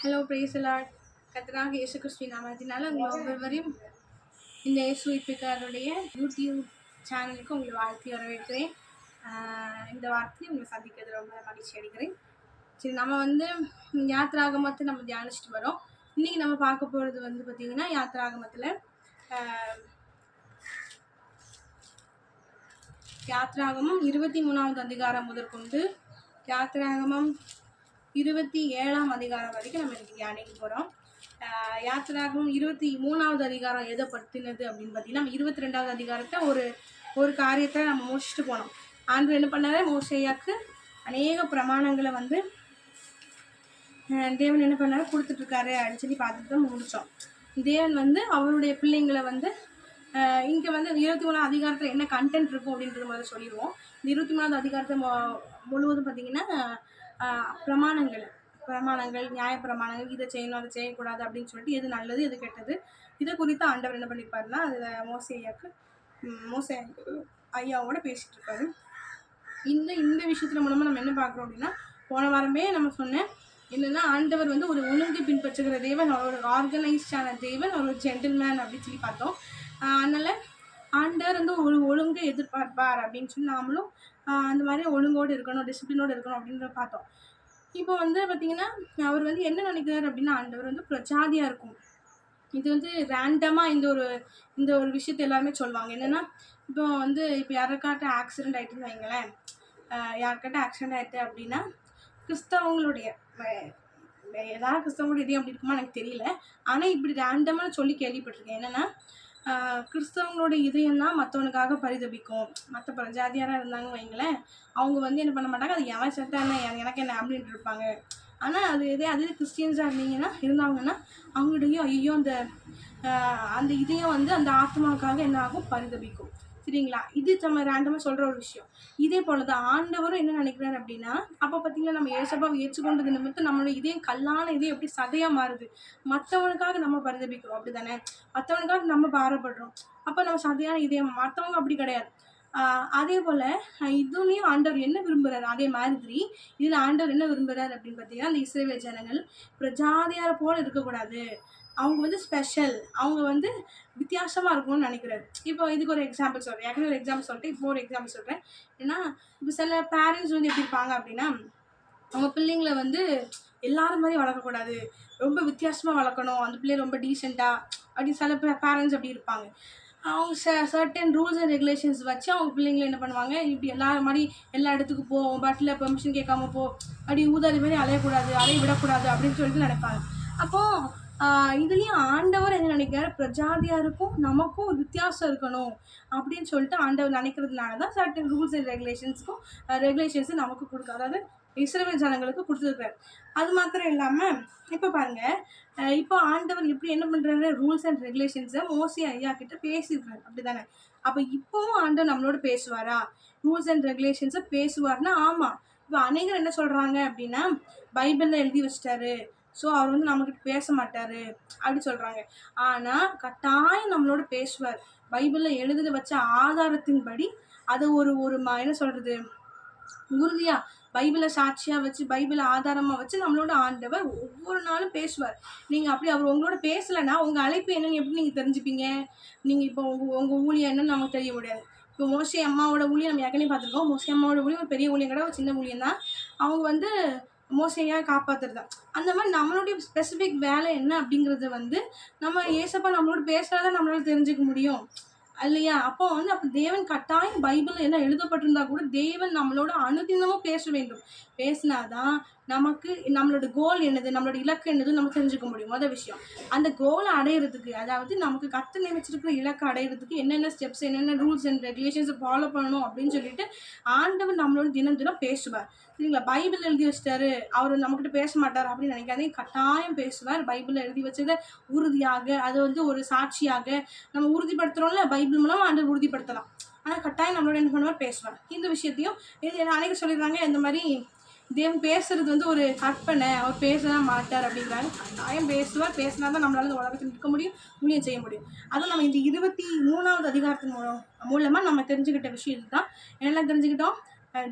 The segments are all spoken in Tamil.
Hello price Lord. கர்த்தராகிய இயேசு கிறிஸ்துவின் நாமத்தினால உங்கள் ஒவ்வொருவரையும் இந்த இயேசு வீட்டுக்காரருடைய யூடியூப் சேனலுக்கு உங்களை வாழ்த்தி வரவேற்கிறேன். இந்த வார்த்தையை உங்களை சந்திக்கிறது ரொம்ப மகிழ்ச்சி அடைகிறேன். சரி, நம்ம யாத்ராகமத்தை நம்ம தியானிச்சுட்டு வரோம். இன்னைக்கு நம்ம பார்க்க போகிறது பார்த்தீங்கன்னா யாத்ராகமத்தில் யாத்ராகமம் 23வது அதிகாரம் முதற்கொண்டு யாத்ராகமம் 27ஆம் அதிகாரம் வரைக்கும் நம்ம இன்னைக்கு தியானிக்க போகிறோம். யாத்ராகமம் 23வது அதிகாரம் எதை பற்றினது அப்படின்னு பார்த்தீங்கன்னா, நம்ம 22வது அதிகாரத்தை ஒரு காரியத்தை நம்ம முடிச்சுட்டு போனோம். ஆண்டவர் என்ன பண்ணாரு, மோசேயாக்கு அநேக பிரமாணங்களை தேவன் என்ன பண்ணாரு கொடுத்துட்ருக்காரு அப்படின்னு சொல்லி பார்த்துட்டு தான் முடித்தோம். தேவன் அவருடைய பிள்ளைங்களை இங்கே 23ஆம் அதிகாரத்தில் என்ன கண்டென்ட் இருக்கும் அப்படின்றத மாதிரி சொல்லிடுவோம். இந்த 23ஆவது அதிகாரத்தை முழுவதும் பார்த்தீங்கன்னா பிரமாணங்கள், நியாய பிரமாணங்கள், இதை செய்யணும் அதை செய்யக்கூடாது அப்படின்னு சொல்லிட்டு எது நல்லது எது கெட்டது இதை குறித்து ஆண்டவர் என்ன பண்ணியிருப்பாருன்னா அதில் மோசே ஐயாவோட பேசிகிட்டு இருப்பாரு. இந்த விஷயத்தில் மூலமாக நம்ம என்ன பார்க்குறோம் அப்படின்னா, போன வாரமே நம்ம சொன்னேன் என்னென்னா, ஆண்டவர் ஒரு ஒழுங்கு பின்பற்றுகிற தேவன், ஒரு ஆர்கனைஸ்டான தேவன், ஒரு ஜென்டில்மேன் அப்படின்னு சொல்லி பார்த்தோம். அதனால் ஆண்டவர் ஒரு ஒழுங்கு எதிர்பார்ப்பார் அப்படின்னு சொல்லி நாமளும் அந்த மாதிரி ஒழுங்கோடு இருக்கணும், டிசிப்ளினோடு இருக்கணும் அப்படின்றத பார்த்தோம். இப்போ பார்த்திங்கன்னா அவர் என்ன நினைக்கிறார் அப்படின்னா, ஆண்டவர் பிரஜாதியாக இருக்கும். இது ரேண்டமாக இந்த ஒரு விஷயத்தை எல்லாருமே சொல்லுவாங்க. என்னென்னா, இப்போ யாருக்காட்ட ஆக்சிடெண்ட் ஆகிட்டுன்னு வைங்களேன், யாருக்காட்ட ஆக்சிடெண்ட் ஆகிட்டு அப்படின்னா கிறிஸ்தவங்களுடைய ஏதாவது கிறிஸ்தவங்களுடைய இதே அப்படி இருக்குமா எனக்கு தெரியல. ஆனால் இப்படி ரேண்டமாக சொல்லி கேள்விப்பட்டிருக்கேன். என்னென்னா, கிறிஸ்தவங்களோட இதயம் தான் மற்றவனுக்காக பரிதபிக்கும். மற்ற பிரஜாதியாராக இருந்தாங்க வைங்களேன், அவங்க என்ன பண்ண மாட்டாங்க, அது எவன் செத்தா என்ன எனக்கு என்ன அப்படின்ட்டு இருப்பாங்க. ஆனால் அதே கிறிஸ்டியன்ஸாக இருந்தாங்கன்னா அவங்களுடைய ஐயோ அந்த இதயம் அந்த ஆத்மாவுக்காக என்ன ஆகும், பரிதபிக்கும். சரிங்களா? இது நம்ம ரேண்டமாக சொல்கிற ஒரு விஷயம். இதே போல தான் ஆண்டவரும் என்ன நினைக்கிறாரு அப்படின்னா, அப்போ பார்த்தீங்கன்னா நம்ம ஏசப்பாவை ஏற்றுக்கொண்டது நிமித்தம் நம்மளோட இதயம் கல்லான இதயம் எப்படி சதையாக மாறுது. மற்றவனுக்காக நம்ம பரிதபிக்கிறோம் அப்படி தானே, மற்றவனுக்காக நம்ம பாரப்படுறோம். அப்போ நம்ம சதையான இதயம், மற்றவங்க அப்படி கிடையாது. அதே போல் இதுலேயும் ஆண்டவர் என்ன விரும்புகிறார், அதே மாதிரி இதில் ஆண்டவர் என்ன விரும்புகிறார் அப்படின்னு பார்த்தீங்கன்னா, அந்த இஸ்ரவேல் ஜனங்கள் பிரஜாதியாரை போல் இருக்கக்கூடாது. அவங்க ஸ்பெஷல், அவங்க வித்தியாசமாக இருக்கணும்னு நினைக்கிறாரு. இப்போ இதுக்கு ஒரு எக்ஸாம்பிள் சொல்கிறேன். ஏற்கனவே ஒரு எக்ஸாம்பிள் சொல்லிட்டு இப்போ ஒரு எக்ஸாம்பிள் சொல்கிறேன். ஏன்னா இப்போ சில பேரண்ட்ஸ் எப்படி இருப்பாங்க அப்படின்னா, அவங்க பிள்ளைங்களை எல்லாரும் மாதிரி வளர்க்கக்கூடாது, ரொம்ப வித்தியாசமாக வளர்க்கணும், அந்த பிள்ளை ரொம்ப டீசெண்டாக அப்படி சில பேரண்ட்ஸ் அப்படி இருப்பாங்க. அவங்க சர்டன் ரூல்ஸ் அண்ட் ரெகுலேஷன்ஸ் வச்சு அவங்க பிள்ளைங்களை என்ன பண்ணுவாங்க, இப்படி எல்லாரும் மாதிரி எல்லா இடத்துக்கும் போ, பட்டில் பெர்மிஷன் கேட்காம போ, அப்படி ஊதாரி மாதிரி அலையக்கூடாது, அலைய விடக்கூடாது அப்படின்னு சொல்லிட்டு நினைப்பாங்க. அப்போது இதுலேயும் ஆண்டவர் என்ன நினைக்கிறார், பிரஜாதியாருக்கும் நமக்கும் ஒரு வித்தியாசம் இருக்கணும் அப்படின்னு சொல்லிட்டு ஆண்டவர் நினைக்கிறதுனால தான் சர்டன் ரூல்ஸ் அண்ட் ரெகுலேஷன்ஸும் நமக்கு கொடுக்கும், அதாவது இஸ்ரவேல் ஜனங்களுக்கு கொடுத்துருக்காரு. அது மாத்திரம் இல்லாமல் இப்போ பாருங்கள், இப்போ ஆண்டவர் எப்படி என்ன பண்ணுறாரு, ரூல்ஸ் அண்ட் ரெகுலேஷன்ஸை மோசே ஐயா கிட்ட பேசியிருக்காரு அப்படி தானே. அப்போ இப்போவும் ஆண்டவர் நம்மளோட பேசுவாரா, ரூல்ஸ் அண்ட் ரெகுலேஷன்ஸை பேசுவார்னா ஆமாம். இப்போ அநேகர் என்ன சொல்கிறாங்க அப்படின்னா, பைபிளில் எழுதி வச்சிட்டாரு, ஸோ அவர் நம்மக்கிட்ட பேச மாட்டார் அப்படி சொல்கிறாங்க. ஆனால் கட்டாயம் நம்மளோட பேசுவார். பைபிளில் எழுதி வச்ச ஆதாரத்தின்படி அதை என்ன சொல்கிறது, உறுதியாக பைபிளை சாட்சியாக வச்சு, பைபிளை ஆதாரமாக வச்சு நம்மளோட ஆண்டவர் ஒவ்வொரு நாளும் பேசுவார். நீங்கள் அப்படி அவர் உங்களோட பேசலைன்னா உங்கள் அழைப்பு என்னன்னு எப்படி நீங்கள் தெரிஞ்சுப்பீங்க? நீங்கள் இப்போ உங்கள் ஊழியம் என்னன்னு நமக்கு தெரிய முடியாது. இப்போ மோசே அம்மாவோட ஊழியம் நம்ம ஏற்கனவே பார்த்துருக்கோம். மோசே அம்மாவோட ஊழியம் ஒரு பெரிய ஊழியம் கிடையாது, ஒரு சின்ன ஊழியம் தான். அவங்க மோசையாக காப்பாற்றுறது தான். அந்த மாதிரி நம்மளுடைய ஸ்பெசிஃபிக் வேலை என்ன அப்படிங்கிறது நம்ம ஏசப்பா நம்மளோட பேசுகிறத நம்மளால தெரிஞ்சுக்க முடியும் இல்லையா? அப்போ அப்போ தேவன் கட்டாயம் பைபிளில் என்ன எழுதப்பட்டிருந்தா கூட தேவன் நம்மளோட அனுதினமும் பேச வேண்டும். பேசினாதான் நமக்கு நம்மளோட கோல் என்னது, நம்மளோட இலக்கு என்னது நம்ம தெரிஞ்சுக்க முடியும். மொதல் விஷயம், அந்த கோலை அடையிறதுக்கு, அதாவது நமக்கு கற்று நினைச்சிருக்கிற இலக்கை அடையிறதுக்கு என்னென்ன ஸ்டெப்ஸ், என்னென்ன ரூல்ஸ் அண்ட் ரெகுலேஷன்ஸை ஃபாலோ பண்ணணும் அப்படின்னு சொல்லிட்டு ஆண்டவர் நம்மளோட தினம் பேசுவார். சரிங்களா? பைபிள் எழுதி வச்சிட்டாரு, அவர் நம்மக்கிட்ட பேச மாட்டார் அப்படின்னு நினைக்காதே, கட்டாயம் பேசுவார். பைபிளில் எழுதி வச்சதை உறுதியாக, அது ஒரு சாட்சியாக நம்ம உறுதிப்படுத்துகிறோம்ல, பைபிள் மூலம் ஆண்டவர் உறுதிப்படுத்தலாம். ஆனால் கட்டாயம் நம்மளோட என்ன பண்ணுவார், பேசுவார். இந்த விஷயத்தையும் இது அன்றைக்கி சொல்லிடுறாங்க, இந்த மாதிரி தேவன் பேசுறது ஒரு கற்பனை, அவர் பேசதான் மாட்டார் அப்படிங்கிறாரு. கட்டாயம் பேசுவார். பேசினா தான் நம்மளால இந்த உலகத்தில் நிற்க முடியும், ஊழியம் செய்ய முடியும். அதுவும் நம்ம இந்த 23வது அதிகாரத்தின் மூலமாக நம்ம தெரிஞ்சுக்கிட்ட விஷயம் இதுதான். என்னெல்லாம் தெரிஞ்சுக்கிட்டோம்,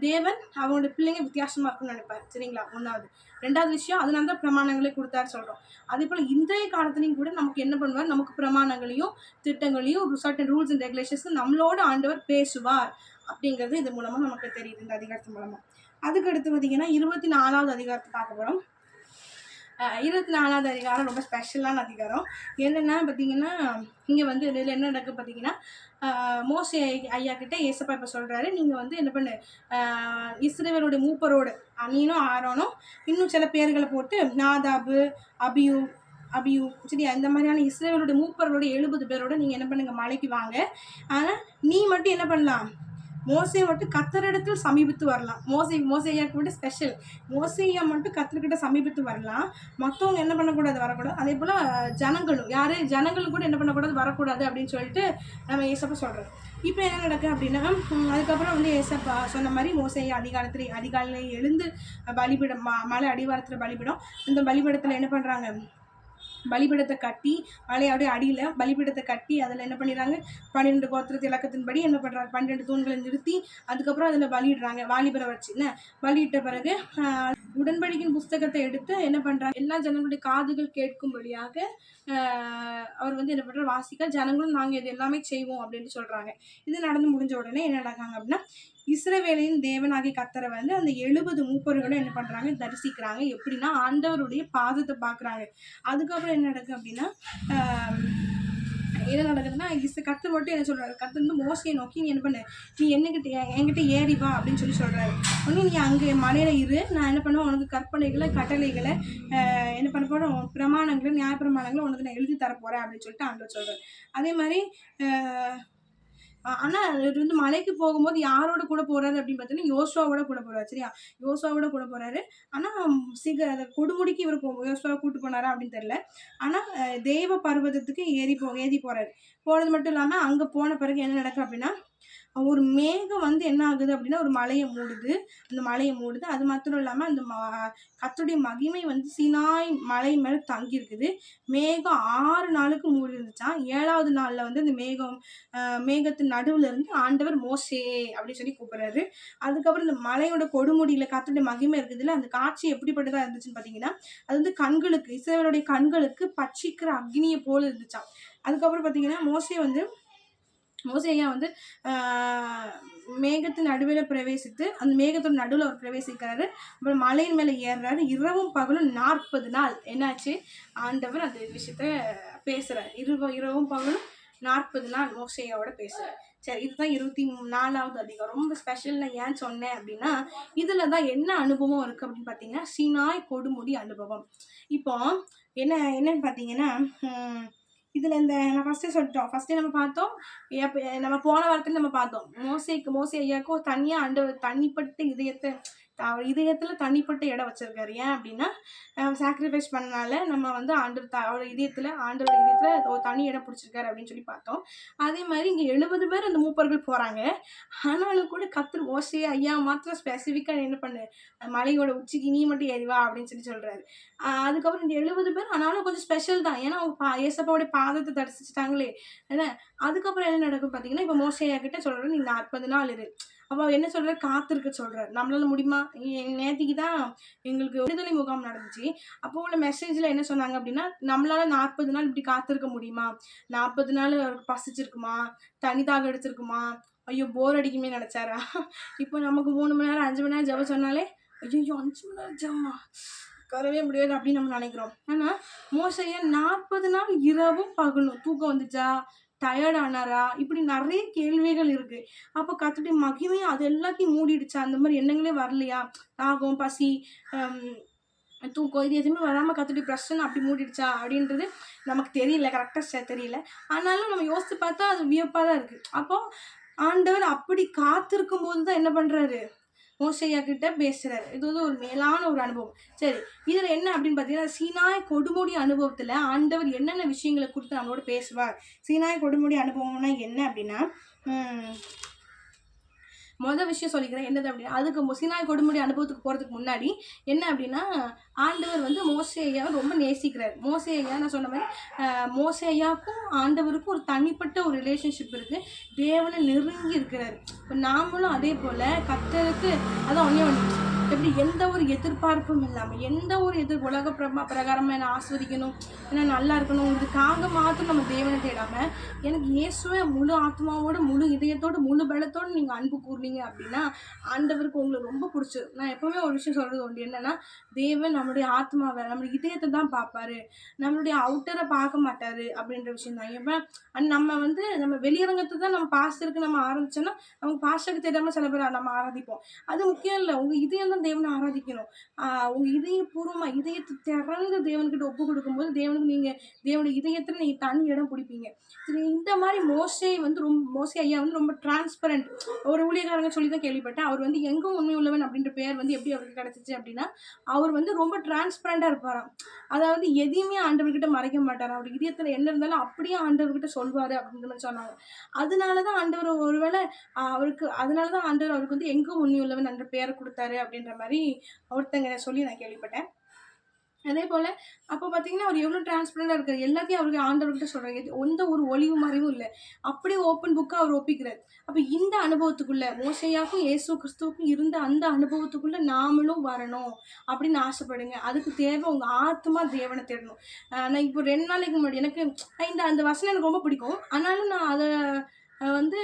தேவன் அவங்களோட பிள்ளைங்க வித்தியாசமாக இருக்குன்னு நினைப்பார். சரிங்களா? ஒன்றாவது. 2வது விஷயம் அதனால தான் பிரமாணங்களே கொடுத்தாரு சொல்கிறோம். அதே போல் இன்றைய காலத்துலையும் கூட நமக்கு என்ன பண்ணுவார், நமக்கு பிரமாணங்களையும் திட்டங்களையும் ஒரு சர்டன் ரூல்ஸ் அண்ட் ரெகுலேஷன்ஸ் நம்மளோட ஆண்டவர் பேசுவார் அப்படிங்கிறது இது மூலமாக நமக்கு தெரியுது, இந்த அதிகாரத்து மூலமாக. அதுக்கடுத்து பார்த்தீங்கன்னா 24வது அதிகாரத்தை பார்க்க போகிறோம். 24வது அதிகாரம் ரொம்ப ஸ்பெஷலான அதிகாரம். என்னென்னா பார்த்தீங்கன்னா, இங்கே வந்து இதில் என்ன நடக்குது பார்த்தீங்கன்னா, மோசே ஐயா கிட்ட ஏசப்பா இப்போ சொல்கிறாரு, நீங்கள் வந்து என்ன பண்ணு, இஸ்ரவேலுடைய மூப்பரோடு நீனும் ஆரோனும் இன்னும் சில பேர்களை போட்டு நாதாபு, அபியூ அபியூ சரியா, இந்த மாதிரியான இஸ்ரவேலுடைய மூப்பரோட 70 பேரோட நீங்கள் என்ன பண்ணுங்க, மலைக்கு வாங்க. ஆனால் நீ மட்டும் என்ன பண்ணலாம், மோசையை மட்டும் கத்தரிடத்தில் சமீபித்து வரலாம். மோசையாக்கு மட்டும் ஸ்பெஷல், மோசையா மட்டும் கத்தர்கிட்ட சமீபித்து வரலாம். மற்றவங்க என்ன பண்ணக்கூடாது, வரக்கூடாது. அதே போல் ஜனங்களும் கூட என்ன பண்ணக்கூடாது, வரக்கூடாது அப்படின்னு சொல்லிட்டு நம்ம ஏசப்பா சொல்கிறோம். இப்போ என்ன நடக்குது அப்படின்னா, அதுக்கப்புறம் வந்து ஏசப்பா சொன்ன மாதிரி மோசையா அதிகாலையில் எழுந்து பலிபீடம் மலை அடிவாரத்தில் பலிபீடம், இந்த பலிபீடத்தில் என்ன பண்ணுறாங்க, பலிபீடத்தை கட்டி மலையோடைய அடியில் பலிபீடத்தை கட்டி அதில் என்ன பண்ணிடுறாங்க, 12 கோத்திரத்து இலக்கத்தின்படி என்ன பண்ணுறாங்க, 12 தூண்களை நிறுத்தி அதுக்கப்புறம் அதில் பலியிடுறாங்க. வாலிபரை வச்சு என்ன பலியிட்ட பிறகு உடன்படிக்கையின் புஸ்தகத்தை எடுத்து என்ன பண்ணுறாங்க, எல்லா ஜனங்களுடைய காதுகள் கேட்கும்படியாக அவர் வந்து என்ன பண்ணுறாரு, வாசிக்க ஜனங்களும் நாங்கள் இது எல்லாமே செய்வோம் அப்படின்னு சொல்கிறாங்க. இது நடந்து முடிஞ்ச உடனே என்ன நடக்காங்க அப்படின்னா, இஸ்ரவேலின் தேவனாகிய கர்த்தரை வந்து அந்த 70 மூப்பர்களும் என்ன பண்ணுறாங்க, தரிசிக்கிறாங்க. எப்படின்னா ஆண்டவருடைய பாதத்தை பார்க்குறாங்க. அதுக்கப்புறம் என்ன நடக்குது அப்படின்னா, என்ன நடக்குதுன்னா, கர்த்தர் மட்டும் என்ன சொல்கிறாரு, கர்த்தர் வந்து மோசையை நோக்கி நீ என்ன பண்ணு, நீ என்கிட்ட ஏறி வா அப்படின்னு சொல்கிறாரு. ஒன்று நீ அங்கே மலையில இரு, நான் என்ன பண்ணுவேன், உனக்கு கற்பனைகளை கட்டளைகளை என்ன பண்ண போகிறோம், பிரமாணங்களை நியாய பிரமாணங்களை உனக்கு நான் எழுதி தரப்போகிறேன் அப்படின்னு சொல்லிட்டு ஆண்டவர் சொல்கிறார். அதே மாதிரி ஆனால் இது வந்து மலைக்கு போகும்போது யாரோட கூட போகிறாரு அப்படின்னு பார்த்தீங்கன்னா, யோசுவாவோட கூட போகிறாரு. சரியா, யோசுவாவோட கூட போகிறாரு. ஆனால் அதை கொடுமுடிக்கு இவர் யோசுவாவை கூப்பிட்டு போனாரா அப்படின்னு தெரியல. ஆனால் தேவ பர்வதத்துக்கு ஏறி போகிறாரு. போனது மட்டும் இல்லாமல் அங்கே போன பிறகு என்ன நடக்கும் அப்படின்னா, ஒரு மேகம் வந்து என்ன ஆகுது அப்படின்னா, ஒரு மலையை மூடுது. அது மாத்திரம் இல்லாமல் அந்த கர்த்தருடைய மகிமை வந்து சீனாய் மலை மேலே தங்கி இருக்குது. மேகம் 6 நாளுக்கு மூடி இருந்துச்சான். 7வது நாளில் வந்து அந்த மேகத்தின் நடுவில் இருந்து ஆண்டவர் மோசே அப்படின்னு சொல்லி கூப்பிடுறாரு. அதுக்கப்புறம் இந்த மலையோட கொடுமுடியில் கர்த்தருடைய மகிமை இருக்குதுல்ல, அந்த காட்சி எப்படிப்பட்டதாக இருந்துச்சுன்னு பார்த்தீங்கன்னா, அது வந்து கண்களுக்கு, இஸ்ரவேலுடைய கண்களுக்கு பட்சிக்கிற அக்னியை போல இருந்துச்சான். அதுக்கப்புறம் பார்த்தீங்கன்னா, மோசே ஐயா வந்து மேகத்தின் நடுவில் பிரவேசித்து, அந்த மேகத்தோட நடுவில் அவர் பிரவேசிக்கிறாரு. அப்புறம் மலையின் மேலே ஏறுறாரு. இரவும் பகலும் 40 நாள் என்னாச்சு, ஆண்டவர் அந்த விஷயத்த பேசுகிறார். இரவும் பகலும் 40 நாள் மோசையோட பேசுகிறார். சரி, இதுதான் 24வது அதிகாரம். ரொம்ப ஸ்பெஷல். நான் ஏன் சொன்னேன் அப்படின்னா, இதில் தான் என்ன அனுபவம் இருக்குது அப்படின்னு பார்த்தீங்கன்னா, சீனாய் கொடுமுடி அனுபவம். இப்போ என்னன்னு பார்த்தீங்கன்னா, இதில் நான் ஃபஸ்ட்டே நம்ம பார்த்தோம். நம்ம போன வாரத்தில் நம்ம பார்த்தோம், மோசே ஐயாவுக்கும் தனியாக ஆண்டவர் தனிப்பட்ட இதயத்தில் தனிப்பட்ட இடம் வச்சிருக்காரு. ஏன் அப்படின்னா, சாக்ரிஃபைஸ் பண்ணனால நம்ம வந்து ஆண்டோட இதயத்தில் ஒரு தனி இடம் பிடிச்சிருக்காரு அப்படின்னு சொல்லி பார்த்தோம். அதே மாதிரி இங்கே 70 பேர் அந்த மூப்பர்கள் போகிறாங்க. ஆனாலும் கூட கர்த்தர் மோசே ஐயா மாத்திரம் ஸ்பெசிஃபிக்காக என்ன பண்ணு, மலையோட உச்சிக்கு நீ மட்டும் ஏறிவா அப்படின்னு சொல்கிறாரு. அதுக்கப்புறம் இந்த 70 பேர் ஆனாலும் கொஞ்சம் ஸ்பெஷல் தான். ஏன்னா அவங்க ஏசப்பாவுடைய பாதத்தை தரிசிச்சிட்டாங்களே. ஏன்னா அதுக்கப்புறம் என்ன நடக்கும் பார்த்தீங்கன்னா, இப்போ மோசே ஐயா கிட்ட சொல்கிறாரு, நீ 40 நாள் இரு. அப்போ என்ன சொல்கிறார், காத்திருக்க சொல்கிறார். நம்மளால முடியுமா? நேற்றுக்கு தான் எங்களுக்கு விடுதலை முகாம் நடந்துச்சு. அப்போ உள்ள மெசேஜில் என்ன சொன்னாங்க அப்படின்னா, நம்மளால 40 நாள் இப்படி காத்திருக்க முடியுமா? 40 நாள் அவருக்கு பசிச்சிருக்குமா, தனிதாக எடுத்திருக்குமா, ஐயோ போர் அடிக்குமே நினச்சாரா? இப்போ நமக்கு 3 மணி நேரம் 5 மணி நேரம் ஜெபம் சொன்னாலே ஐயோ 5 மணி நேரம் ஜெபமா கரவே முடியாது அப்படின்னு நம்ம நினைக்கிறோம். ஆனால் மோசையா 40 நாள் இரவும் பகலும் தூக்கம் வந்துச்சா, டயர்ட் ஆனாரா, இப்படி நிறைய கேள்விகள் இருக்கு. அப்போ கர்த்தருடைய மகிமையை அது எல்லாத்தையும் மூடிடுச்சா, அந்த மாதிரி எண்ணங்களே வரலையா, தாகம் பசி தூக்கம் இது எதுவுமே வராமல் கர்த்தருடைய பிரச்சனை அப்படி மூடிடுச்சா அப்படின்றது நமக்கு தெரியல, கரெக்டாக தெரியல. ஆனாலும் நம்ம யோசித்து பார்த்தா அது வியப்பாக தான் இருக்குது. அப்போ ஆண்டவர் அப்படி காத்திருக்கும் போது தான் என்ன பண்ணுறாரு, மோசையா கிட்ட பேசுகிறாரு. இது வந்து ஒரு மேலான ஒரு அனுபவம். சரி, இதில் என்ன அப்படின்னு பார்த்தீங்கன்னா, சீனாய் கொடுமுடி அனுபவத்தில் ஆண்டவர் என்னென்ன விஷயங்களை கொடுத்து நம்மளோட பேசுவார். சீனாய் கொடுமுடி அனுபவம்னா என்ன அப்படின்னா, மொதல் விஷயம் சொல்லிக்கிறேன் என்னது அப்படின்னா, அதுக்கு சீனாய் கொடுமுடி அனுபவத்துக்கு போகிறதுக்கு முன்னாடி என்ன அப்படின்னா, ஆண்டவர் வந்து மோசே ஐயாவை ரொம்ப நேசிக்கிறார். மோசே ஐயா நான் சொன்ன மாதிரி மோசே ஐயாவுக்கும் ஆண்டவருக்கும் ஒரு தனிப்பட்ட ஒரு ரிலேஷன்ஷிப் இருக்குது. தேவனை நெருங்கி இருக்கிறார். இப்போ நாமளும் அதே போல் கர்த்தருக்கு அதான் ஒன்றே எப்படி எந்த ஒரு எதிர்பார்ப்பும் இல்லாமல், எந்த ஒரு உலக பிரகாரமாக என்னை ஆஸ்வதிக்கணும், ஏன்னா நல்லா இருக்கணும், இதுக்காக மாத்திரம் நம்ம தேவனை தேடாமல் எனக்கு இயேசுவை முழு ஆத்மாவோடு முழு இதயத்தோடு முழு பலத்தோடு நீங்கள் அன்பு கூர்னீங்க அப்படின்னா ஆண்டவருக்கு உங்களுக்கு ரொம்ப பிடிச்சது. நான் எப்போவுமே ஒரு விஷயம் சொல்கிறது உண்டு, என்னென்னா தேவன் நம்மளுடைய ஆத்மாவை நம்மளுடைய இதயத்தை தான் பார்ப்பாரு, நம்மளுடைய அவுட்டரை பார்க்க மாட்டார் அப்படின்ற விஷயம் தான். எப்போ நம்ம வந்து நம்ம வெளியரங்கத்தை தான் நம்ம பாஸ்டருக்கு நம்ம ஆரம்பிச்சோன்னா நமக்கு பாஸ்டருக்கு தெரியாமல் சில பேர் நம்ம ஆராதிப்போம். அது முக்கியம் இல்லை. உங்கள் இதயம் தான் தேவனை ஆராதிக்கணும். உங்கள் இதயபூர்வமாக இதயத்தை திறந்து தேவன்கிட்ட ஒப்பு கொடுக்கும்போது தேவனுக்கு நீங்கள் தேவனுடைய இதயத்தில் நீங்கள் தனி இடம் பிடிப்பீங்க. இந்த மாதிரி மோசே ஐயா வந்து ரொம்ப டிரான்ஸ்பரண்ட். ஒரு ஊழியக்காரங்க சொல்லி தான் கேள்விப்பட்டேன். அவர் வந்து எங்கும் உண்மை உள்ளவன் அப்படின்ற பேர் வந்து எப்படி அவருக்கு கிடச்சிச்சு அப்படின்னா, அவர் வந்து ரொம்ப டிரான்ஸ்பரண்டாக இருப்பாராம். அதாவது எதையுமே ஆண்டவர்கிட்ட மறைக்க மாட்டார். அவர் இதயத்தில் என்ன இருந்தாலும் அப்படியே ஆண்டவர்கிட்ட சொல்வார் அப்படின்ற மாதிரி சொன்னாங்க. அதனால தான் ஆண்டவர் ஒருவேளை அதனால தான் ஆண்டவர் அவருக்கு வந்து எங்கும் உண்மை உள்ளவன் என்ற பெயரை கொடுத்தாரு அப்படின்ற மாதிரி ஒருத்தங்க சொல்லி நான் கேள்விப்பட்டேன். அதே போல் அப்போ பார்த்தீங்கன்னா அவர் எவ்வளோ டிரான்ஸ்பரண்டாக இருக்கார். எல்லாத்தையும் அவருக்கு ஆண்டவர்கிட்ட சொல்கிறார். எந்த ஒரு ஒளிவு மறைவும் இல்லை. அப்படியே ஓப்பன் புக்காக அவர் ஒப்பிக்கிறார். அப்போ இந்த அனுபவத்துக்குள்ளே மோசேயாவுக்கும் இயேசு கிறிஸ்துவுக்கும் இருந்த அந்த அனுபவத்துக்குள்ளே நாமளும் வரணும் அப்படின்னு ஆசைப்படுங்க. அதுக்கு தேவை உங்கள் ஆத்மா தேவனை தேடணும். நான் இப்போ 2 நாளைக்கு முன்னாடி எனக்கு அந்த வசனம் எனக்கு ரொம்ப பிடிக்கும். ஆனாலும் நான் அதை வந்து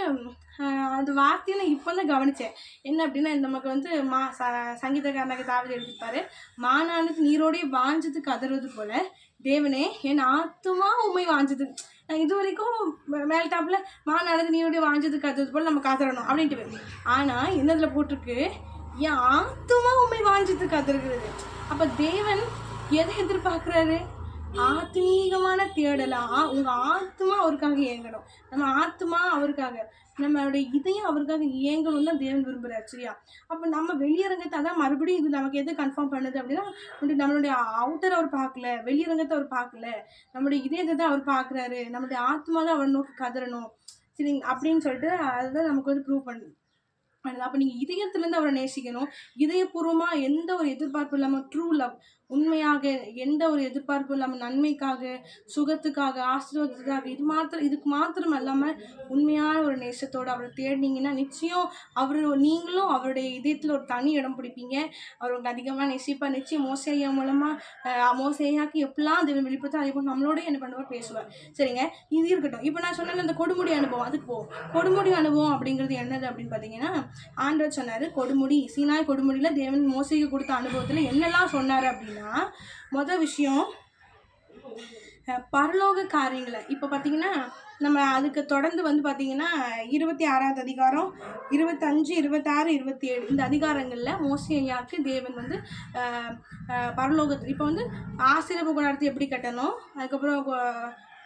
அந்த வார்த்தையை நான் இப்போ தான் கவனித்தேன். என்ன அப்படின்னா நமக்கு வந்து சங்கீதக்காரனாக தாவீது எழுதிப்பார், மானானது நீரோடைய வாஞ்சது கதறுவது போல தேவனே என் ஆத்துமா உண்மை வாஞ்சது. இது வரைக்கும் மேல் டாப்பில் மானானது நீரோடைய வாஞ்சது கதறுவது போல் நம்ம கதறணும் அப்படின்ட்டு. ஆனால் என்னதில் போட்டிருக்கு, என் ஆத்துமா உண்மை வாஞ்சது கதறுகிறது. அப்போ தேவன் எதை எதிர்பார்க்குறாரு? ஆத்மீகமான தேடலா உங்கள் ஆத்மா அவருக்காக இயங்கணும். நம்ம ஆத்மா அவருக்காக, நம்மளுடைய இதயம் அவருக்காக இயங்கணும் தான் தேவன் விரும்புகிறார். சரியா? அப்போ நம்ம வெளியரங்கத்தை அதான் மறுபடியும் இது நமக்கு எது கன்ஃபார்ம் பண்ணுது அப்படின்னா, நம்மளுடைய அவுட்டர் அவர் பார்க்கல, வெளியரங்கத்தை அவர் பார்க்கல, நம்மளுடைய இதயத்தை தான் அவர் பார்க்குறாரு, நம்மளுடைய ஆத்மா தான் அவர் நோக்கி கதறணும். சரி அப்படின்னு சொல்லிட்டு அதுதான் நமக்கு வந்து ப்ரூவ் பண்ணுது. அப்போ நீங்கள் இதயத்துலேருந்து அவரை நேசிக்கணும். இதயபூர்வமாக எந்த ஒரு எதிர்பார்ப்பு இல்லாமல் ட்ரூ லவ், உண்மையாக எந்த ஒரு எதிர்பார்ப்பும் இல்லாமல் நன்மைக்காக, சுகத்துக்காக, ஆசீர்வாதத்துக்காக இதுக்கு மாத்திரம் இல்லாமல் உண்மையான ஒரு நேசத்தோடு அவரை தேடினீங்கன்னா நிச்சயம் நீங்களும் அவருடைய இதயத்தில் ஒரு தனி இடம் பிடிப்பீங்க. அவர் உங்களுக்கு அதிகமாக நேசிப்பார். நிச்சயம் மோசேயா மூலமாக மோசேயாக்கு எப்படிலாம் தேவன் வெளிப்படுத்தோ அதே போல் நம்மளோடய என்ன பண்ணுவார், பேசுவார். சரிங்க, இது இருக்கட்டும். இப்போ நான் சொன்ன அந்த கொடுமுடி அனுபவம், அதுக்கு போவோம். கொடுமுடி அனுபவம் அப்படிங்கிறது என்னது அப்படின்னு பார்த்தீங்கன்னா, ஆண்டவர் சொன்னார் கொடுமுடி, சீனாய் கொடுமுடியில் தேவன் மோசேக்கு கொடுத்த அனுபவத்தில் என்னெல்லாம் சொன்னார் அப்படின்னா, மொதல் விஷயம் பரலோக காரியங்களை. இப்போ பார்த்தீங்கன்னா நம்ம அதுக்கு தொடர்ந்து வந்து பார்த்தீங்கன்னா 26வது அதிகாரம் 25, 26, 27 இந்த அதிகாரங்களில் மோசே ஐயாவுக்கு தேவன் வந்து பரலோகத்தில் இப்போ வந்து ஆசீர்வாத கூடாரத்தை எப்படி கட்டணும், அதுக்கப்புறம்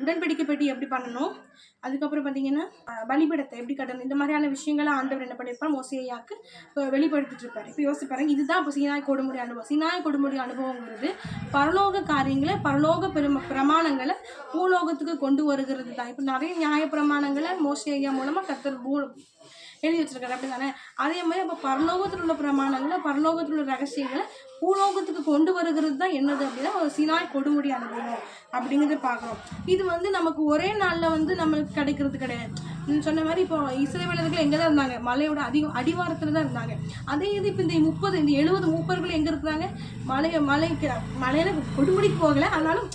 உடன்படிக்கை பெட்டி எப்படி பண்ணணும், அதுக்கப்புறம் பார்த்தீங்கன்னா பலிபீடத்தை எப்படி கட்டணும், இந்த மாதிரியான விஷயங்களை ஆண்டவர் என்ன பண்ணியிருப்பார், மோசே ஐயாவுக்கு வெளிப்படுத்திட்டு இருப்பார். இப்போ யோசிப்பாருங்க, இதுதான் இப்போ சீனாய் கொடுமுடி அனுபவம். சீனாய் கொடுமுடி அனுபவங்கிறது பரலோக காரியங்களை, பரலோக பிரமாணங்களை பூலோகத்துக்கு கொண்டு வருகிறது தான். இப்போ நிறைய நியாய பிரமாணங்களை மோசே ஐயா மூலமாக கர்த்தர் எழுதி வச்சிருக்காரு, அப்படி தானே? அதே மாதிரி அப்போ பரலோகத்தில் உள்ள பிரமாணங்களை, பரலோகத்தில் உள்ள ரகசியங்களை பூலோகத்துக்கு கொண்டு வருகிறது தான் என்னது அப்படின்னா ஒரு சீனாய் கொடுமுடி அனுபவம் அப்படிங்கிறத பார்க்குறோம். இது வந்து நமக்கு ஒரே நாளில் வந்து நம்மளுக்கு கிடைக்கிறது கிடையாது. சொன்ன மாதிரி இப்போ இஸ்ரவேலர்கள் எங்கே தான் இருந்தாங்க, மலையோட அடிவாரத்தில் தான் இருந்தாங்க. அதே இது இப்போ இந்த 70 மூப்பர்கள் எங்கே இருக்கிறாங்க, மலையில கொடுமுடிக்கு போகலை, ஆனாலும்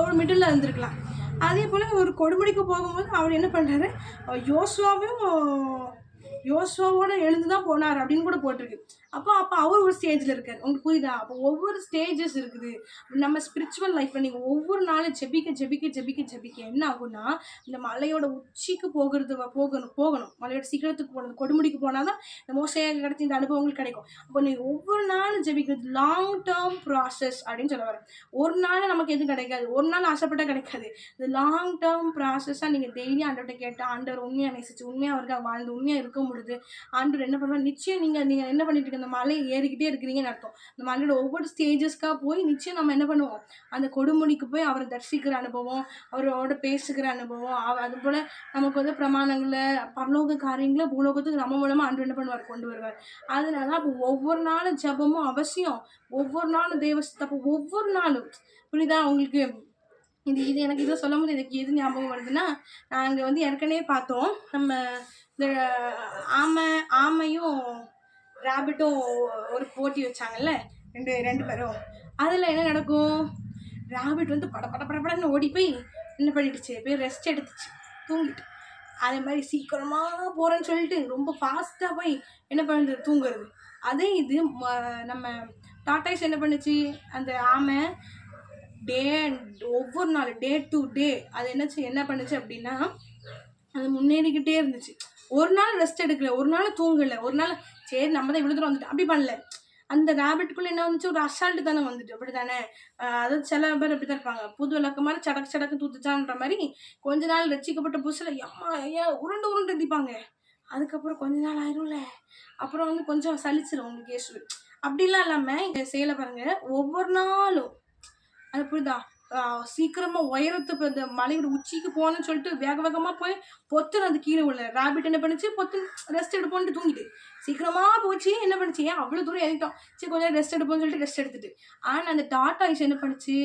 ஒரு மிடில் இருந்திருக்கலாம். அதே போல் ஒரு கொடுமுடிக்கு போகும்போது அவர் என்ன பண்ணுறாரு, யோசுவாவோட எழுந்து தான் போனார் அப்படின்னு கூட போட்டிருக்கு. அப்போ அவர் ஒரு ஸ்டேஜில் இருக்கார். உங்களுக்கு புரியுதா? அப்போ ஒவ்வொரு ஸ்டேஜஸ் இருக்குது. நம்ம ஸ்பிரிச்சுவல் லைஃப்பில் நீங்கள் ஒவ்வொரு நாளும் ஜெபிக்க என்ன ஆகும்னா, இந்த மலையோட உச்சிக்கு போகணும் மலையோட சீக்கிரத்துக்கு போகணும். கொடுமுடிக்கு போனால் தான் இந்த மோசையாக கிடைச்சி இந்த அனுபவங்கள் கிடைக்கும். அப்போ நீங்கள் ஒவ்வொரு நாளும் ஜெபிக்கிறது லாங் டேர்ம் ப்ராசஸ் அப்படின்னு சொல்ல வரேன். ஒரு நாள் நமக்கு எதுவும் கிடைக்காது, ஒரு நாள் ஆசைப்பட்டால் கிடைக்காது. இது லாங் டேர்ம் ப்ராசஸாக நீங்கள் டெய்லி ஆண்டவர்கிட்ட கேட்டு ஆண்டவர் உண்மையாக நேசிச்சு உண்மையாக அவருக்காக வாழ்ந்து உண்மையாக இருக்க முடியுது. ஆண்டவர் என்ன பண்ணுவார், நிச்சயம் நீங்கள் என்ன பண்ணிட்டு இருக்க, அந்த மலையை ஏறிக்கிட்டே இருக்கிறீங்கன்னு அர்த்தம். அந்த மலையோட ஒவ்வொரு ஸ்டேஜஸ்க்காக போய் நிச்சயம் நம்ம என்ன பண்ணுவோம், அந்த கொடுமுடிக்கு போய் அவரை தரிசிக்கிற அனுபவம், அவரோட பேசுகிற அனுபவம், அதுபோல் நமக்கு வந்து பிரமாணங்களை, பரலோக காரியங்களை பூலோகத்துக்கு நம்ம மூலமாக ஆண்டவர் என்ன பண்ணுவார், கொண்டு வருவார். அதனால அப்போ ஒவ்வொரு நாளும் ஜபமும் அவசியம், ஒவ்வொரு நாளும் அப்போ ஒவ்வொரு நாளும் புரியுதா உங்களுக்கு? இது எனக்கு இதை சொல்லும் போது எனக்கு எது ஞாபகம் வருதுன்னா, நாங்கள் வந்து ஏற்கனவே பார்த்தோம், நம்ம இந்த ஆமையும் ரேபிட்டும் ஒரு போட்டி வச்சாங்கல்ல, ரெண்டு ரெண்டு பேரும். அதில் என்ன நடக்கும், ரேபிட் வந்து பட பட படப்படன்னு ஓடி போய் என்ன பண்ணிடுச்சு, போய் ரெஸ்ட் எடுத்துச்சு, தூங்கிட்டு. அதே மாதிரி சீக்கிரமாக போகிறேன்னு சொல்லிட்டு ரொம்ப ஃபாஸ்ட்டாக போய் என்ன பண்ணுறது, தூங்குறது. அதே இது நம்ம டாட்டாய்ஸ் என்ன பண்ணுச்சு, அந்த ஆமை டே ஒவ்வொரு நாள் டே டு டே அது என்ன பண்ணுச்சு அப்படின்னா, அது முன்னேறிக்கிட்டே இருந்துச்சு. ஒரு நாள் ரெஸ்ட் எடுக்கல, ஒரு நாள் தூங்கலை, ஒரு நாள் சரி நம்ம தான் இவ்வளோ தூரம் வந்துட்டு அப்படி பண்ணல. அந்த ரேபிட்குள்ளே என்ன வந்துச்சு, ஒரு அசால்ட்டு தானே வந்துட்டு, அப்படி தானே. அதாவது சில பேர் அப்படி தான் இருப்பாங்க, புது விளக்கு மாதிரி சடக்கு சடக்கு தூத்துச்சான்ற மாதிரி. கொஞ்ச நாள் ரசிக்கப்பட்ட புதுசில் அம்மா ஐயா உருண்டு உருண்டு எந்திப்பாங்க. அதுக்கப்புறம் கொஞ்ச நாள் ஆயிரும்ல, அப்புறம் வந்து கொஞ்சம் சலிச்சிடும் உங்களுக்கு கேஸு. அப்படிலாம் இல்லாமல் செயலை பாருங்க, ஒவ்வொரு நாளும் அது புரியுதா, சீக்கிரமாக உயரத்துக்கு அந்த மலையோட உச்சிக்கு போகணும்னு சொல்லிட்டு வேக வேகமாக போய் பொத்துன்னு அது கீழே உள்ள ரேபிட் என்ன பண்ணுச்சு, பொத்து ரெஸ்ட் எடுப்போன்ட்டு தூங்கிட்டு சீக்கிரமாக போச்சு. என்ன பண்ணுச்சு, ஏன் அவ்வளோ தூரம் இறங்கிட்டோம், சரி கொஞ்சம் ரெஸ்ட் எடுப்போம்னு சொல்லிட்டு ரெஸ்ட் எடுத்துட்டு. ஆனால் அந்த டாட்டாய்ஸ் என்ன பண்ணுச்சு,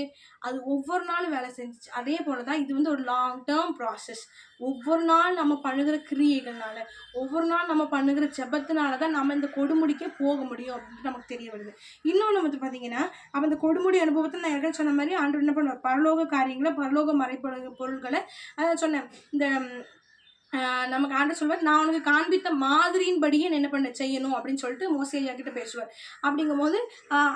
அது ஒவ்வொரு நாளும் வேலை செஞ்சிச்சு. அதே போல தான் இது வந்து ஒரு லாங் டேர்ம் ப்ராசஸ். ஒவ்வொரு நாள் நம்ம பண்ணுகிற கிரியைகள்னால, ஒவ்வொரு நாள் நம்ம பண்ணுகிற ஜெபத்தினால தான் நம்ம இந்த கொடுமுடிக்கே போக முடியும் அப்படின்ட்டு நமக்கு தெரிய வருது. இன்னொன்று வந்து பார்த்தீங்கன்னா, அப்போ இந்த கொடுமுடி அனுபவத்தில் நான் ஏற்கனவே சொன்ன மாதிரி ஆண்டவர் என்ன பண்ணுவார், பரலோக காரியங்களை, பரலோக பொருள்களை அதான் சொன்னேன். இந்த நமக்கு ஆண்டவர் சொல்வார், நான் உனக்கு காண்பித்த மாதிரியின்படியே என்ன பண்ண செய்யணும் அப்படின்னு சொல்லிட்டு மோசே ஐயா கிட்ட பேசுவார். அப்படிங்கும்போது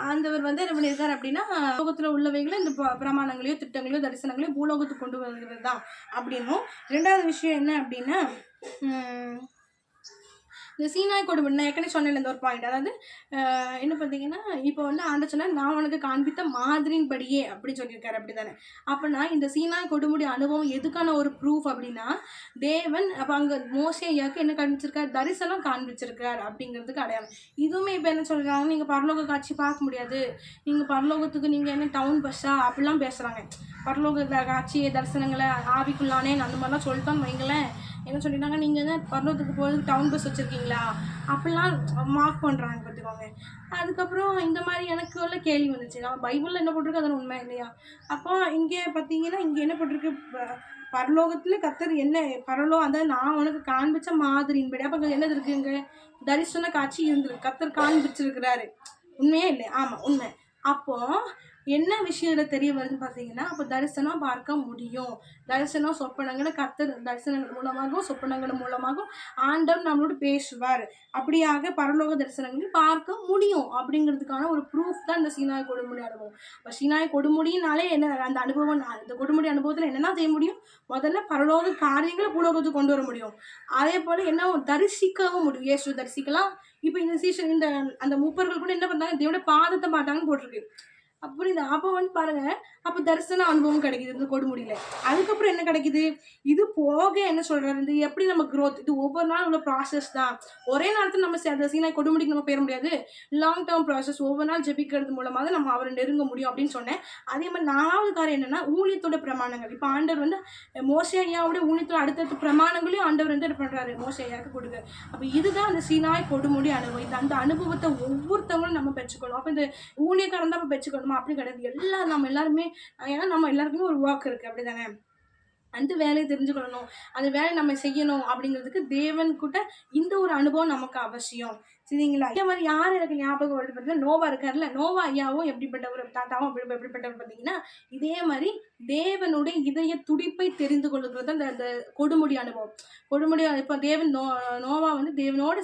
ஆண்டவர் வந்து என்ன பண்ணியிருக்கார் அப்படின்னா, உலகத்தில் உள்ளவைகளை இந்த பிரமாணங்களையோ திட்டங்களையோ தரிசனங்களையோ பூலோகத்துக்கு கொண்டு வருகிறது தான் அப்படின்னும். ரெண்டாவது விஷயம் என்ன அப்படின்னா, இந்த சீனாய் கொடுமுடி நான் ஏற்கனவே சொன்னேன் இந்த ஒரு பாயிண்ட். அதாவது என்ன பார்த்தீங்கன்னா, இப்போ வந்து ஆண்டவர் சொன்னார், நான் உனக்கு காண்பித்த மாதிரியின்படியே அப்படின்னு சொல்லியிருக்காரு, அப்படி தானே. அப்போனா இந்த சீனாய் கொடுமுடி அனுபவம் எதுக்கான ஒரு ப்ரூஃப் அப்படின்னா, தேவன் அப்போ அங்கே மோசே ஐயாவுக்கு என்ன காண்பிச்சிருக்கார், தரிசனம் காண்பிச்சிருக்கார் அப்படிங்கிறதுக்கு அடையாளம். இதுவுமே இப்போ என்ன சொல்கிறாங்க, நீங்கள் பரலோக காட்சி பார்க்க முடியாது, நீங்கள் பரலோகத்துக்கு நீங்கள் என்ன டவுன் பஸ்ஸா அப்படிலாம் பேசுகிறாங்க. பரலோக காட்சி தரிசனங்களை ஆவிக்குள்ளானே அந்த மாதிரிலாம் சொல்லிட்டான்னு வைங்களேன். என்ன சொல்லிட்டாங்க, நீங்கள் தான் பரலோகத்துக்கு போகிறதுக்கு டவுன் பஸ் வச்சுருக்கீங்களா அப்படிலாம் மார்க் பண்ணுறாங்க பார்த்துக்கோங்க. அதுக்கப்புறம் இந்த மாதிரி எனக்கு உள்ள கேள்வி வந்துச்சு, நம்ம பைபிளில் என்ன போட்டிருக்கு அதெல்லாம் உண்மை இல்லையா. அப்போ இங்கே பார்த்தீங்கன்னா, இங்கே என்ன போட்டிருக்கு, பரலோகத்தில் கர்த்தர் என்ன அதாவது நான் உனக்கு காண்பிச்ச மாதிரின்படி. அப்போ அங்கே என்னது இருக்குங்க, தரிசன காட்சி இருந்திருக்கு, கர்த்தர் காண்பிச்சிருக்கிறாரு. உண்மையே இல்லை, ஆமாம் உண்மை. அப்போ என்ன விஷயத்துல தெரிய வருதுன்னு பார்த்தீங்கன்னா, அப்போ தரிசனம் பார்க்க முடியும். தரிசனம் சொப்பனங்களை கர்த்தர் தரிசனங்கள் மூலமாகவும் சொப்பனங்கள் மூலமாகவும் ஆண்டவர் நம்மளோட பேசுவார். அப்படியாக பரலோக தரிசனங்களையும் பார்க்க முடியும் அப்படிங்கிறதுக்கான ஒரு ப்ரூஃப் தான் இந்த சீனாய் கொடுமுடி அனுபவம். இப்போ சீனாய் கொடுமுடினாலே என்ன, அந்த அனுபவம், அந்த கொடுமுடி அனுபவத்தில் என்னென்ன செய்ய முடியும், முதல்ல பரலோக காரியங்களை பூலோகத்துக்கு கொண்டு வர முடியும். அதே போல் என்ன தரிசிக்கவும் முடியும், இயேசு தரிசிக்கலாம். இப்போ இந்த சீசன் இந்த அந்த மூப்பர்கள் கூட என்ன பண்ணாங்க, தேவனுடைய பாதத்தை பார்த்தாங்கன்னு போட்டிருக்கு. புரியுதா. அப்போ வந்து பாருங்க, அப்போ தரிசன அனுபவம் கிடைக்குது இந்த கொடுமுடியில். அதுக்கப்புறம் என்ன கிடைக்குது, இது போக என்ன சொல்றாரு, இது எப்படி நம்ம க்ரோத், இது ஒவ்வொரு நாள் உள்ள ப்ராசஸ் தான். ஒரே நேரத்தில் நம்ம அந்த சீனாய் கொடுமுடிக்கு நம்ம போயிட முடியாது, லாங் டேர்ம் ப்ராசஸ். ஒவ்வொரு நாள் ஜெபிக்கிறது மூலமாக நம்ம அவரை நெருங்க முடியும் அப்படின்னு சொன்னேன். அதே மாதிரி 4வது காரியம் என்னன்னா, ஊழியத்தோட பிரமாணங்கள். இப்போ ஆண்டவர் வந்து மோசே ஐயாவோட ஊழியத்தோட அடுத்தடுத்த பிரமாணங்களையும் ஆண்டவர் வந்து என்ன பண்ணுறாரு, மோசே ஐயாவுக்கு கொடுக்குறாரு. அப்போ இதுதான் அந்த சீனாய் கொடுமுடி அனுபவம். இது அந்த அனுபவத்தை ஒவ்வொருத்தவங்களும் நம்ம பெற்றுக்கணும். அப்போ இந்த ஊழியக்காரன் தான் நம்ம பெற்றுக்கணும் அப்படி கிடையாது. நம்ம எல்லாருமே, ஏன்னா நம்ம எல்லாருக்குமே ஒரு ஒர்க் இருக்கு, அப்படிதானே. அந்த வேலையை தெரிஞ்சுக்கணும், அந்த வேலையை நம்ம செய்யணும் அப்படிங்கிறதுக்கு தேவன் கிட்ட இந்த ஒரு அனுபவம் நமக்கு அவசியம், சரிங்களா. இதே மாதிரி யார் எனக்கு ஞாபகம் வருது பார்த்தீங்கன்னா, நோவா இருக்காருல்ல, நோவா ஐயாவும் எப்படிப்பட்டவர், தாத்தாவும் எப்படிப்பட்டவர் பார்த்தீங்கன்னா, இதே மாதிரி தேவனுடைய இதய துடிப்பை தெரிந்து கொள்ளுகிறது அந்த கொடுமுடி அனுபவம். கொடுமுடி இப்போ தேவன் நோவா வந்து தேவனோடு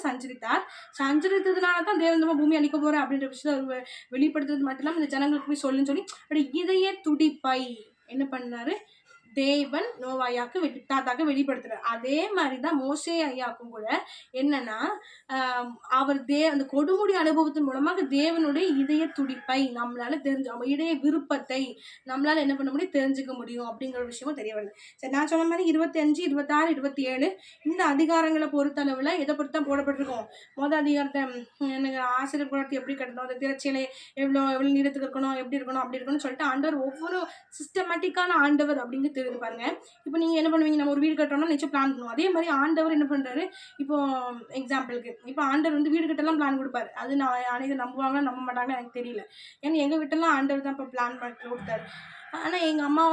சஞ்சரித்ததுனால தான் தேவன் நம்ம பூமி அழிக்க போகிற அப்படின்ற விஷயத்தை வெளிப்படுத்துறது மட்டும் இல்லாமல் இந்த ஜனங்களுக்கு போய் சொல்லுன்னு சொல்லி அப்படி இதய துடிப்பை என்ன பண்ணாரு, தேவன் நோவாயாக்கு தாத்தாக்கு வெளிப்படுத்துறாரு. அதே மாதிரி தான் மோசே ஐயாவுக்கும் கூட என்னன்னா, அவர் அந்த கொடுமுடி அனுபவத்தின் மூலமாக தேவனுடைய இதய துடிப்பை நம்மளால இதய விருப்பத்தை நம்மளால என்ன பண்ண முடியும், தெரிஞ்சுக்க முடியும் அப்படிங்கிற விஷயமும் தெரிய வருது. சரி, நான் சொன்ன மாதிரி 25, 26, 27 இந்த அதிகாரங்களை பொறுத்தளவில் எதை பொறுத்தா போடப்பட்டிருக்கோம். மொதல் அதிகாரத்தை எனக்கு ஆசிரியர் குலத்தை எப்படி கட்டணும், அந்த திரைச்சலை எவ்வளோ நீளத்துக்கு இருக்கணும், எப்படி இருக்கணும், அப்படி இருக்கணும்னு சொல்லிட்டு ஆண்டவர் ஒவ்வொரு சிஸ்டமேட்டிக்கான ஆண்டவர் அப்படிங்க தெரியுது பாருங்க. இப்போ நீங்க என்ன பண்ணுவீங்க, நம்ம ஒரு வீடு கட்டுறோம்னா நிச்சயம் பிளான் பண்ணுவோம். அதே மாதிரி ஆண்டவர் என்ன பண்றாரு, இப்போ எக்ஸாம்பிளுக்கு இப்போ ஆண்டவர் வந்து வீடு கட்டலாம் பிளான் குடுப்பாரு. அது நான் அநேகர் நம்புவாங்களா நம்ப மாட்டாங்கன்னு எனக்கு தெரியல. ஏன்னா எங்க வீட்டெல்லாம் ஆண்டவர் தான் இப்போ பிளான் பண்ணி குடுத்தாரு. ஆனா எங்க அம்மா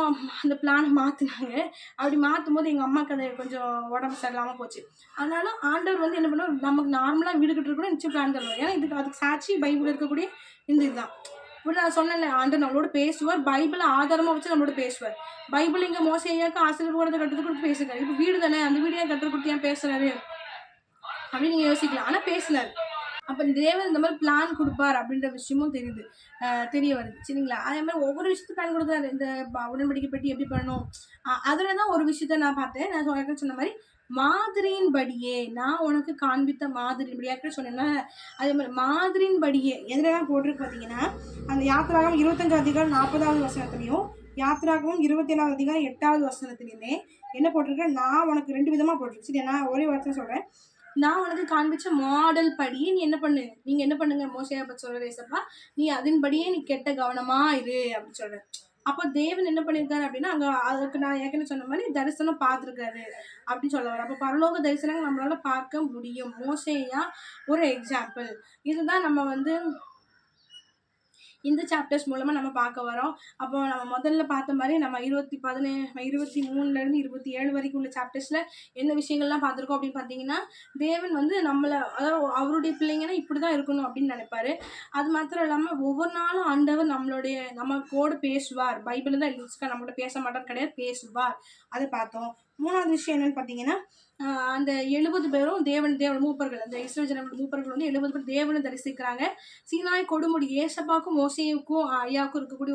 அந்த பிளான மாத்துனாங்க. அப்படி மாத்தும்போது எங்க அம்மாக்கு அது கொஞ்சம் உடம்பு சரியில்லாம போச்சு. அதனால ஆண்டவர் வந்து என்ன பண்ணுவாரு, நமக்கு நார்மலா வீடு கட்டுறதுக்கு கூட நிச்சயம் பிளான் தருவாரு. ஏன்னா அதுக்கு சாட்சி பைபிள்ல இருக்கக்கூடிய இந்த இதுதான். இப்ப நான் சொன்னேன்ல, ஆண்டவர் நம்மளோட பேசுவார். பைபிள ஆதாரமா வச்சு நம்மளோட பேசுவார். பைபிள் இங்க மோசே ஐயாக்கு ஆசீர்வாதம் கட்டுறதுக்கு கொடுத்து பேசுறாரு. இப்ப வீடு தானே, அந்த வீடு ஏன் கட்டுறதுக்கு கொடுத்து ஏன் பேசுறாரு அப்படின்னு நீங்க யோசிக்கலாம். ஆனா பேசினாரு. அப்ப தேவன் இந்த மாதிரி பிளான் குடுப்பார் அப்படின்ற விஷயமும் தெரியுது. தெரிய வருது. சரிங்களா? அதே மாரி ஒவ்வொரு விஷயத்துக்கும் பிளான் குடுக்குறாரு. இந்த உடன்படிக்கை பெட்டி எப்படி பண்ணணும்? அதுல தான் ஒரு விஷயத்த நான் பார்த்தேன். நான் ஏற்கனவே சொன்ன மாரி, மாதிரியின்படியே நான் உனக்கு காண்பித்த மாதிரியின்படி ஏற்கனவே சொன்னேன்ல, அதே மாரி மாதிரியின்படியே எதுலலாம் போட்டிருக்கு பார்த்தீங்கன்னா, அந்த யாத்திராகமம் 25 அதிகாரம் 40வது வசனத்திலயும், யாத்திராகமம் 27வது அதிகாரம் 8வது வசனத்திலயுமே என்ன போட்டிருக்கு? நான் உனக்கு 2 விதமா போட்டிருக்கு. சரியா? நான் ஒரே வார்த்தையில சொல்றேன். நான் உனக்கு காண்பிச்ச மாடல் படியே நீ என்ன பண்ணு, நீங்க என்ன பண்ணுங்க, மோசேயா பத்தி சொல்ற ஏசப்பா, நீ அதன்படியே நீ கெட்ட கவனமா இரு அப்படின்னு சொல்றேன். அப்போ தேவன் என்ன பண்ணியிருக்காரு அப்படின்னா, அங்க அதுக்கு நான் ஏற்கனவே சொன்ன மாதிரி தரிசனம் பார்த்துருக்காரு அப்படின்னு சொல்ல வரேன். அப்போ பரலோக தரிசனங்கள் நம்மளால பார்க்க முடியும். மோசேயா ஒரு எக்ஸாம்பிள். இதுதான் நம்ம வந்து இந்த சாப்டர்ஸ் மூலமா நம்ம பார்க்க வரோம். அப்போ நம்ம முதல்ல பார்த்த மாதிரி நம்ம 23லேருந்து 27 வரைக்கும் உள்ள சாப்டர்ஸ்ல என்ன விஷயங்கள்லாம் பார்த்துருக்கோம் அப்படின்னு பார்த்தீங்கன்னா, தேவன் வந்து நம்மள அதாவது அவருடைய பிள்ளைங்கன்னா இப்படிதான் இருக்கணும் அப்படின்னு நினைப்பாரு. அது மாத்திரம் இல்லாம ஒவ்வொரு நாளும் ஆண்டவர் நம்ம கூட பேசுவார். பைபிள்ல தான் எழுதி வச்சிருக்காரு. நம்மகிட்ட பேச மாட்டார் கிடையாது, பேசுவார். அதை பார்த்தோம். 3வது விஷயம் என்னன்னு பார்த்தீங்கன்னா, அந்த 70 பேரும் தேவன் மூப்பர்கள், அந்த இஸ்ரவேல் ஜனங்களோட மூப்பர்கள் வந்து 70 பேர் தேவனை தரிசிக்கிறாங்க. சீனாய் கொடுமுடி ஏசப்பாக்கும் மோசேவுக்கும் ஐயாவுக்கும் இருக்கக்கூடிய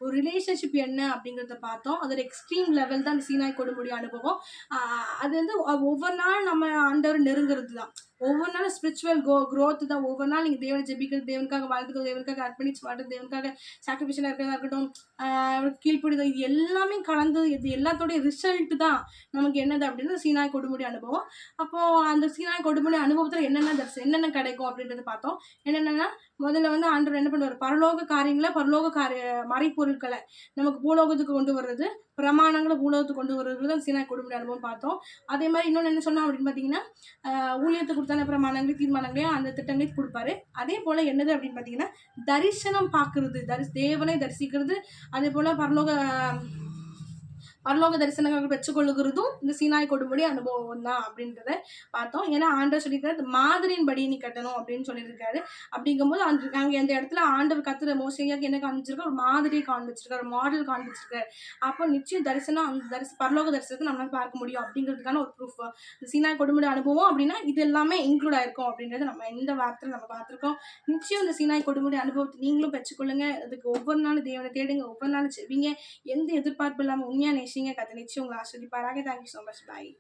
ஒரு ரிலேஷன்ஷிப் என்ன அப்படிங்கிறத பார்த்தோம். அதோட எக்ஸ்ட்ரீம் லெவல் தான் அந்த சீனாய் கொடுமுடி அனுபவம். அது வந்து ஒவ்வொரு நாள் நம்ம ஆண்டவர் நெருங்குறது தான். ஒவ்வொரு நாளும் ஸ்பிரிச்சுவல் க்ரோத் தான். ஒவ்வொரு நாள் நீங்க தேவனை ஜெபிக்கிறது, தேவனுக்காக வாழ்றது, தேவனுக்காக அர்ப்பணிச்சு வாழ்றது, தேவனுக்காக சாக்ரிஃபிஷனா இருக்கிறதா இருக்கட்டும், கீழ்ப்படிதல், இது எல்லாமே கலந்து இது எல்லாத்தோடைய ரிசல்ட் தான் நமக்கு என்னது அப்படின்னா சீனாய் கொடுமுடி அனுபவம். அப்போ அந்த சீனாய் கொடுமுடி அனுபவத்துல என்னென்ன கிடைக்கும் அப்படின்றத பார்த்தோம். என்னென்னன்னா, முதல்ல வந்து ஆண்டவர் என்ன பண்ணுவார், பரலோக மறைப்பொருட்களை நமக்கு பூலோகத்துக்கு கொண்டு வர்றது, பிரமாணங்களை பூலோகத்துக்கு கொண்டு வர்றது தான் சீனாய் கொடுமுடி அனுபவம் பார்த்தோம். அதே மாதிரி இன்னொன்று என்ன சொன்னோம் அப்படின்னு பார்த்தீங்கன்னா, ஊழியத்துக்கு கொடுத்தான பிரமாணங்களையும் தீர்மானங்களையும் அந்த திட்டங்களையும் கொடுப்பாரு. அதே போல என்னது அப்படின்னு பார்த்தீங்கன்னா, தரிசனம் பார்க்கறது, தேவனை தரிசிக்கிறது, அதே போல பரலோக தரிசனங்கள் பெற்றுக்கொள்ளுகிறதும் இந்த சீனாய் கொடுமுடி அனுபவம் தான் அப்படின்றத பார்த்தோம். ஏன்னா ஆண்டவர் சொல்லியிருக்காரு, மாதிரியின்படி நீ கட்டணும் அப்படின்னு சொல்லியிருக்காரு. அப்படிங்கும்போது அங்கே அந்த இடத்துல ஆண்டவர் கத்துற மோசையாக்கு என்ன காண்பிச்சிருக்காரு, ஒரு மாதிரி காண்பிச்சிருக்காரு, ஒரு மாடல் காண்பிச்சிருக்காரு. அப்போ நிச்சயம் தரிசனம் அந்த பரலோக தரிசனத்தை நம்மளால பார்க்க முடியும் அப்படிங்கிறதுக்கான ஒரு ப்ரூஃப். இந்த சீனாய் கொடுமுடி அனுபவம் அப்படின்னா இது எல்லாமே இன்க்ளூட் ஆயிருக்கும் அப்படின்றத நம்ம இந்த வார்த்தையில் நம்ம பார்த்துருக்கோம். நிச்சயம் இந்த சீனாய் கொடுமுடி அனுபவத்தை நீங்களும் பெற்றுக்கொள்ளுங்க. அதுக்கு ஒவ்வொரு நாளும் தேவனை தேடுங்க, ஒவ்வொரு நாளும் செவிங்க, எந்த எதிர்பார்ப்பு இல்லாமல் உண்மையா நேசிங்க. கர்த்தர் நிச்சயம் உங்களை ஆசீர்வதிப்பாராக. Thank you so much. பாய்.